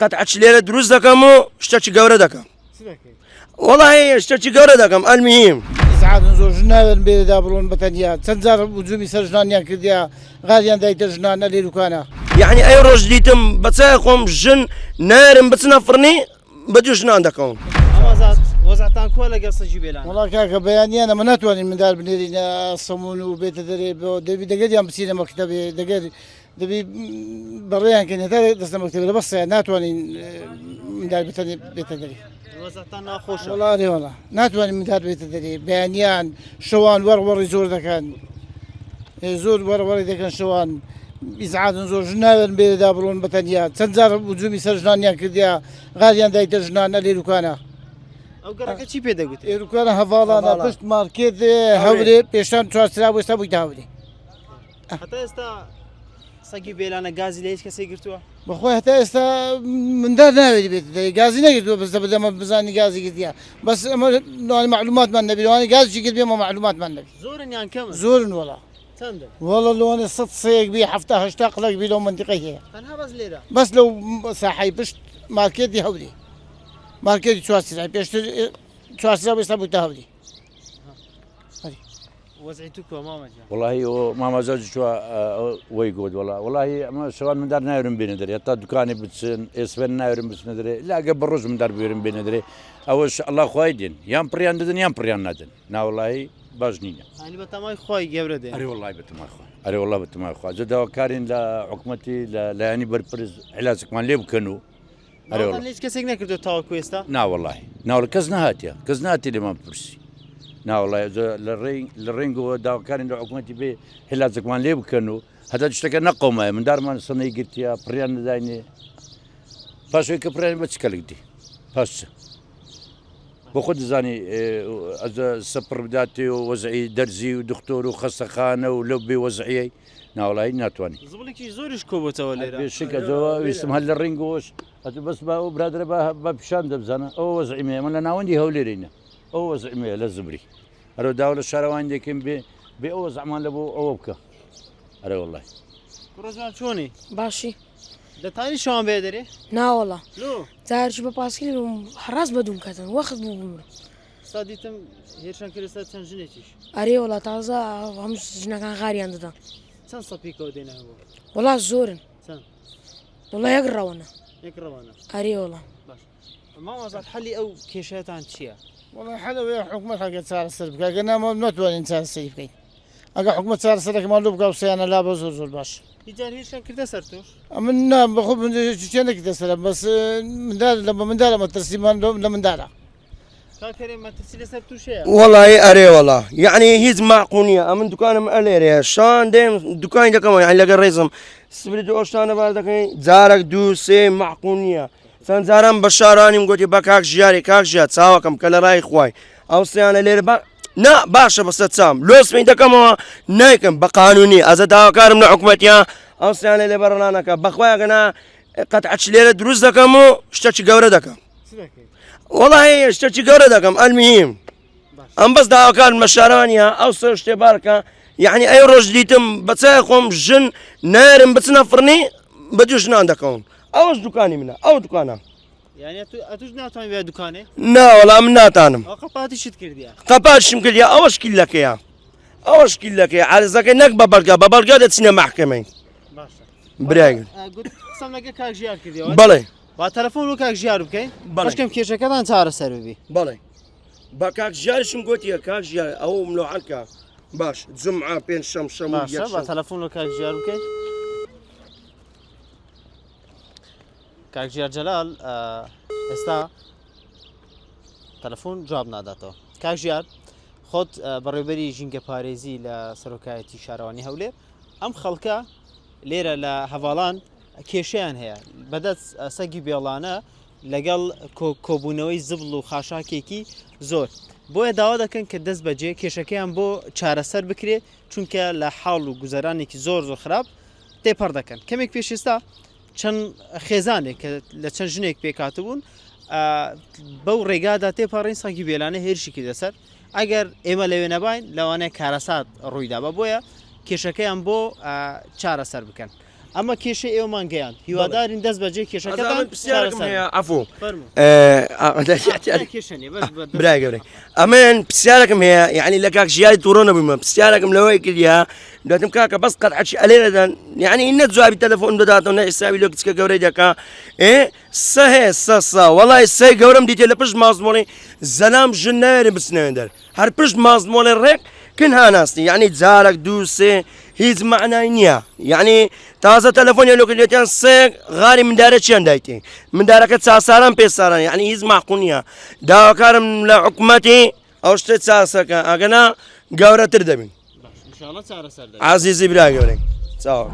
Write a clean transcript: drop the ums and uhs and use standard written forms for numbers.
قەتعەت لێرە دروست دەکەم و شتێکی گەورە دەکەم وەڵی شتێکی گەورە دەکەم ئەلمیهیم سعات زۆر ژناوێن بێدا بڕۆن بەتەنیا چەند جار وجومی سەر ژنانیان کردیا غاریان دایتە ژنانە لێروکانە یعنی ئەی ڕۆژ دیتم بەچای خۆم ژن نارم بچنە فڕنی بە دوو ژنان دەکەون وەزعتان کۆ لەگەڵ سەگی بێلان وڵا کاکە بەیانیانە من ناتوانین مندار بنێرینە سەمون و بێتە دەرێ بۆ دەبی دەگەریان بچینە مەکتەبێ دەگەر دەبی بەڕێیان کەین هەتا دەستە مەکتەبێ لە بەسەیان ناتوانین مندار بێتە دەرێ وەزعتان ناخۆشە وڵا وڵا ناتوانین مندار بێتە دەرێ بەیانیان شەوان وەڕوەڕی زۆر دەکەن زۆر وەڕوەڕی دەکەن شەوان ئیزعادن زۆر ژناوێن بێدا بڕۆن بەتەنیا چەند جار وجومی سەر ژنانیان کردیا غاریان دایتە ژنانە لێروکانە ئەو گەڕەکە چی پێ دەگوت ئێروکانە هەواڵانە پشت مارکێت هەورێ پێشتان چوارچرا بۆ ئێستا بوویتە هەورێ هەتا ئێستا سەگی بێلانە گازی لە هیچ کەسێک گرتووە بەخۆی هەتا ئێستا مندار ناوێت بێت گازی نەگرتووە بەس بەدەمە بزانی گازی گرتیا بەس ئەمە معلوماتمان نەبیوانی گازی کرد بێمە معلوماتمان نەبی زۆرن یان کەمن زۆرن وڵا چەندن وەڵە لەوانێ سەد سەیەک بی هەفتا هەشتا قڵک بی لەو منتیقەی هەیە تەنها بەس لێرە بەس لەو ساحەی پشت مارکێتی هەورێ مارکێتی چوارچرا پێشتر چوارچرا بۆ ئێستا بوویتە هەورێ وەزعی تو کۆ مامەجان والله مامەزۆج چوە وەی گوت والله ئەمە شەوان مندار ناوێرم بێنە دەرێ هەتا دوکانی بچن ئێسفێن ناوێرم بچنە دەرێ لاگە بە ڕۆژ مندار بێرم بێنە دەرێ ئەوەش ئەڵڵا خوای دێن یان پڕیان دەدەن یان پڕیان نادەن ناوەڵایی باش نییە هەنی بە تەمای خۆی گەورە دێن ئەرێ وڵای بەتەماخوا ئەرێ وڵا بەتەماخوا جە داواکارین لە حکوومەتی لە لایانی بەرپرس عیلاجێکمان لێ بکەن و ئەرێ ئەوان هیچ کەسێک نەکردو تاوەکو ئێستا ناوەڵی ناوڵ کەس نهاتیە کەس ناتی لێمان پرسی ناوەڵای لە ڕێنگەوە داواکارین لە حکوومەتی بێ عیلاجێکمان لێ بکەن و هەتا شتەکە نەقەومایە مندارمان سنەی گرتیا پڕیان نەداینێ پاشەوەی کە پڕیان بە چ کەلک دی پاش بۆ خۆ دەزانی سەپڕ بداتێ و وەزعی دەرزی و دکتۆر و خەستەخانە و لەو بێ وەزعیەی ناوەڵایی ناتوانانی زبڵێکی زۆریش کۆبووتەوە لێرە بێشکەوە ویستم هەل لە ڕێنگەوەش ئەتو بەس بە ئەو برادرە بە پیشان دەبزانە ئەو وەزعیمێ من لە ناوەندی هەولێرینە ئەو وەزعیمێ لە زبری ئەرۆ داوا لە شارەوان دێکم بێ ئەوە زەمان لە بۆ ئەوە بکە ئەرێ وڵای کوڕەجان چۆنی باشی دەتانی شەوان بێ دەرێ ناوەڵە لۆ جارێکی بە پاسکیل هەڕاست بەدوم کەتن وەخت بوو بمرم ستا دیتم هێرشان کرد ستا چەند ژنێکیش ئەرێ وڵا تازە هەموو ژنەکان غاریان دەدەن چەند سەپیکەوە دێنەوە وڵا زۆرن چەند وڵا یەک ڕەوەنە یەک ڕەوانە ئەرێ وڵا باش مامەزات حەلی ئەو کێشەتان چییە وڵا حەلەوەی حکوومەت هەگە چارەسەر بکە گە نامە ناتوانین چارەسەری بکەین ئەگە حکوومەت چارەسەرێکمان لۆ بکە و سییانە لا بە زۆر زۆر باش هیچجار هێرشان کردە سەر تۆش من نام بەخۆ چێ نەکردە سەر بەس مندار لە بە مندارە مەترسیمان لە مندارە کاکەرێ مەترسی لەسەر تووشەیە وەڵی ئەرێ وڵا یعنی هیچ معقونیە ئەمن دوکانم ئەلێرەیە شان دێم دوکانی دەکەمەوە یان لەگە ڕێزم سبری ئۆشتانە بار دەکەین جارێک دوو سێ معقونیە چەند جاران بە شارانیم گوتی بە کاک ژیاری کاک ژیا چاوەکەم کە لە ڕای خوای ئەو سییانە لێرە نا باشە بەسە چام لۆسمی دەکەمەوە نیکەم بە قانونی ئەزە داواکارم لە حکوومەتیان ئەو سییانە لێ بەڕنانەکە بەخوایگەنا قەتعەت لێرە دروست دەکەم و شتێکی گەورە دەکەم وەڵی شتێکی گەورە دەکەم ئەلمیهیم ئەم بەس داواکارم لە شارانیە ئەو سەر شتێ بارکە یعنی ئەی ڕۆژ دیتم بەچای خۆم ژن نارم بچنە فڕنی بە دوو ژنان دەکەون ئەوش دوکانی منە ئەو دوکانە یعنی ئەتوش ناتوانانی بێ دوکانێ ناوەڵا من ناتانم قەپاتی شت کردیە قەپاتشم کردیا ئەوەش کیلەکەیە ئەوەش کیلەکەی عرزەکەی نەک بە بەڵگا دەچینە محکەمەی باشە براگەن قسەم لەگە کاک ژیار کردیەوە بەڵێ با تەلەفۆن و کاک ژیار بکەین بەشکەم کێشەکەتان چارەسەر ببی بەڵێ بە کاک ژیارشم گوتیە کاک ژیار ئەو ملوعانکە باش جمعە پێنج شەم شەم و باشە با تەلەفۆن و کاک ژیار بکەین کاک ژیار جەلال ئێستا تەلەفۆن جواب ناداتەوە کاک ژیار خۆت بەڕێوەبەری ژینگە پارێزی لە سەرۆکایەتی شارەوانی هەولێر ئەم خەڵکە لێرە لە هەواڵان کێشەیان هەیە بەدەست سەگی بێڵانە لەگەڵ کۆبوونەوەی زبڵ و خاشاکێکی زۆر بۆیە داوا دەکەن کە دەست بەجێ کێشەکەیان بۆ چارەسەر بکرێ چونکە لە حاڵ و گوزەرانێکی زۆر زۆر خراپ تێپەڕ دەکەن کەمێک پێشێستا چەند خێزانێک کە لە چەند ژنێک پێکاتبوون بەو ڕێگادا تێپەڕین سەگی بێلانە هێرشێکی دەسەر ئەگەر ئێمە لەوێ نەبین لەوانەیە کارەسات ڕوویدا بە بۆیە کێشەکەیان بۆ چارەسەر بکەن ئەمە کێشە ئێوەمان گەیان هیوادارین دەست بەجێ کێشەکەتان پرسیارێکم هەیە عفو کێشەنێ برای گەورەی ئەمن پرسیارێکم هەیە یعنی لە کاک ژیاری تووڕۆ نەبوومە پرسیارێکم لەوەی کردیا دواتم کاکە بەس قەتعەچی ئەلێرەدەن یعنی نە جوابی تەلەفۆن دەداتەوە نە ئێساوی لۆ کچکە گەورەی دەکا سە هەیە سە وەڵای سەی گەورەم دیتێ لە پشت مازمۆڵی زەلام ژن نایێنێ بچنەوێ دەر هەر پشت مازمۆڵی ڕێک کن هاناستی یعنی جارێک دوو سێ هیچ معنای نییە یعنی تازە تەلەفۆنی لۆکلێتیان سێک غاری مندارە چیان دایتێ مندارەکە چاساران پێساران یعنی هیچ معقول نییە داواکارم لە حکوومەتی ئەو شتێ چاسەکە ئەگەنا گەورەتر دەبین عزیزی برا گەورەی چاوە